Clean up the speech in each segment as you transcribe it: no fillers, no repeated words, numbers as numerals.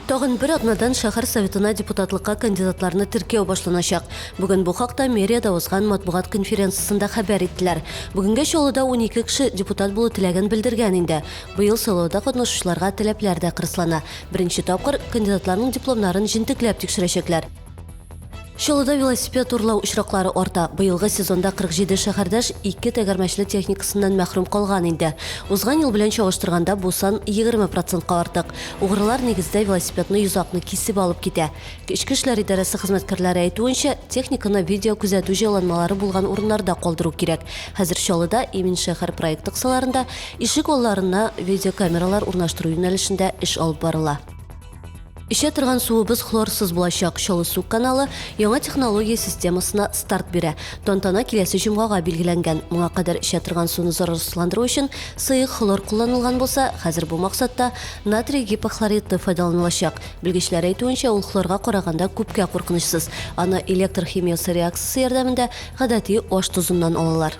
Тагын бер атнадан шәһәр советына депутатлыкка кандидатларны теркәү башланачак. Бүген бу хакта мэрияда узган матбугат конференциясендә хәбәр иттеләр. Бүгенге чалыда 12 кеше депутат булу теләген белдергән инде. Быел сайлауда катнашучыларга таләпләр дә кырыслана. Беренче тапкыр кандидатларның дипломнарын җентекләп тикшерәчәкләр. Чалыда велосипед урлау очраклары арта. Быелгы сезонда 47 шәһәрдәш 2 тәгәрмәчле техникасыннан мәхрүм калган инде. Узган ел белән чагыштырганда бу сан 20%-ка артык. Угырлар нигездә велосипедны йозакны кисеп алып китә. Ичке эшләр идарәсе хезмәткәрләре әйтүенчә, техниканы видео күзәтү җайланмалары булган урыннарда калдыру кирәк. Хәзер Чалыда Имин шәһәр проект кысаларында ишек алларына видеокамералар урнаштыру юнәлешендә эш алып барыла. Ишә торган суыбыз хлорсыз булачак. Чаллы су каналы яңа технология системасына старт бирә. Тантана киләсе җомгага билгеләнгән. Моңа кадәр ишә торган суны зарарсызландыру өчен сыек хлор кулланылган булса, хәзер бу максатта натрий гипохлориды файдаланылачак. Белгечләр әйтүенчә, ул хлорга караганда күпкә куркынычсыз. Аны электрохимиясе реакциясе ярдәмендә гадәти аш тузыннан алалар.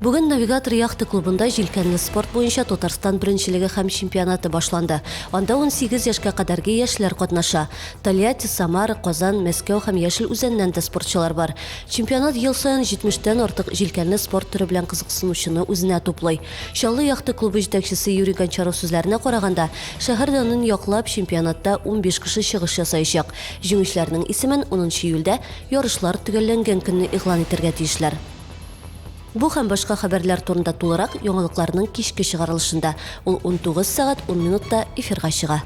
Бүген Навигатор яхты клубында җилкәнле спорт буенча Татарстан беренчелеге һәм чемпионаты башланды. Анда 18 яшькә кадәрге яшьләр катнаша. Тольятти, Самара, Казан, Мәскәү һәм Яшел Үзәннән дә спортчылар бар. Чемпионат ел саен 70-тән артык җилкәнле спорт төре белән кызыксынучыны үзенә туплый. Чаллы яхты клубы җитәкчесе Юрий Гончаров сүзләренә караганда, шәһәр данын яклап чемпионатта 15 кеше чыгыш ясаячак. Җиңүчеләрнең исемен 10 июльдә ярышлар төгәлләнгән көнне игълан итәргә тиешләр. Бу һәм башка хәбәрләр турында тулырак яңалыкларның кичке чыгарылышында. Ул 19 сәгать 10 минутта эфирга чыга.